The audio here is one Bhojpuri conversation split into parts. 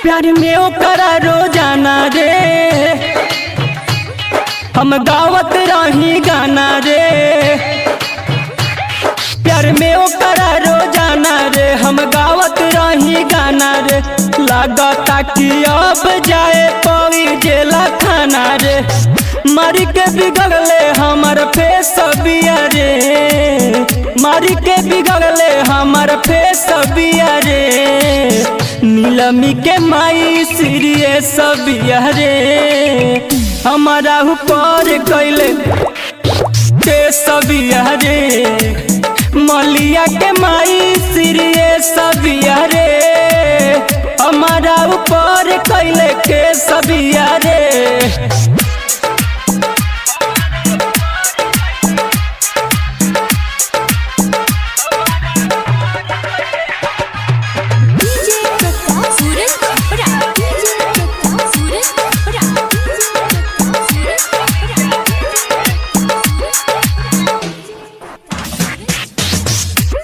प्यार में ओकरा रोजाना रे हम गावत रही गाना रे। प्यार में ओकरा रोजाना रे हम गावत रही गाना रे। लागता कि अब जाए पवी जेला खाना रे। मारी के बिगड़ले हमर फेस बिया रे। मारी के बिगड़ले हमर फेस बिया रे। नीलमी के माई सीरियस बिया रे। हमारा ऊपर कैले केस बिया रे। मलिया के माई सीरियस बिया रे। हमारा ऊपर कैले केस बिया रे।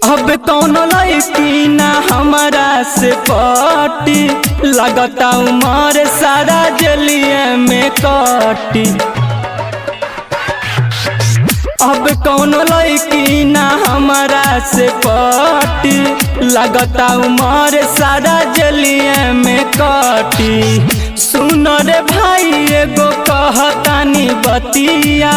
अब कौन लड़की ना हमारा से पटी। लगता उमर सारा जलिए में कटी। अब कौन लड़की ना हमारा से पटी। लगता उमर सारा जलिए में कटी। सुन रे भाई एगो कहतानी बतिया।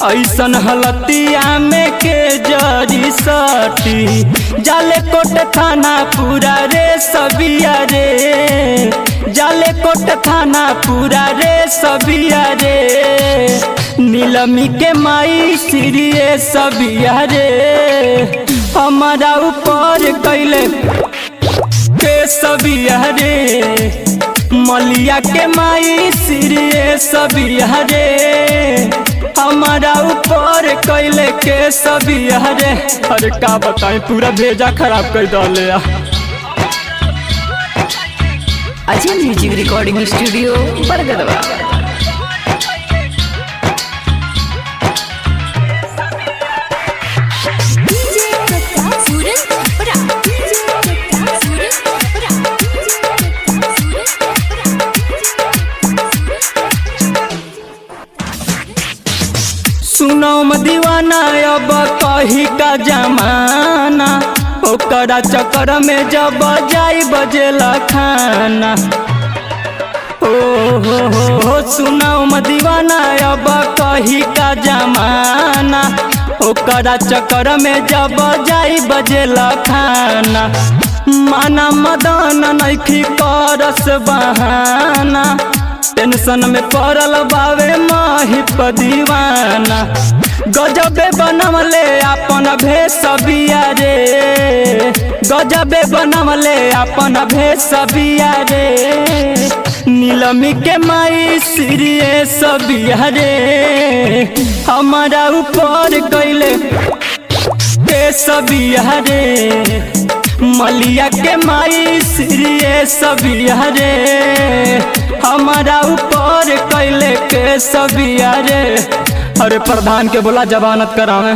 ऐसन हलतिया में के जरी सटी। जाले कोट थाना पूरा रे सबिया रे। जाले कोट थाना पूरा रे सबिया रे। नीलमी के माई सीरियस सबिया रे। हमारा ऊपर कैले के सबिया रे। मलिया के माई सीरियस सबिया रे। हमारा ऊपर कैले के सबिया रे। अरे का बताएं पूरा भेजा खराब कर डाले। Ajay music recording studio Bargadwa. सुनो दीवाना अब कही का जमाना। ओकरा चक्कर में जब जाई बजेला खाना। हो सुनो दीवाना अब कही का जमाना। ओकरा चक्कर में जब जाई बजेला खाना। माना मदन नइखी करस बहाना। टेंशन में पड़ल बावे महिप दीवाना। गजबे बनमले अपन भेष बिया रे। गजबे बनमले अपन भेष बिया रे। नीलमी के माई सीरियस बिया रे। हमारा ऊपर कैले केस बिया रे। मलिया के माई सीरियस बिया रे। हमारा ऊपर कैले के सबिया रे। अरे प्रधान के बोला जमानत करावे।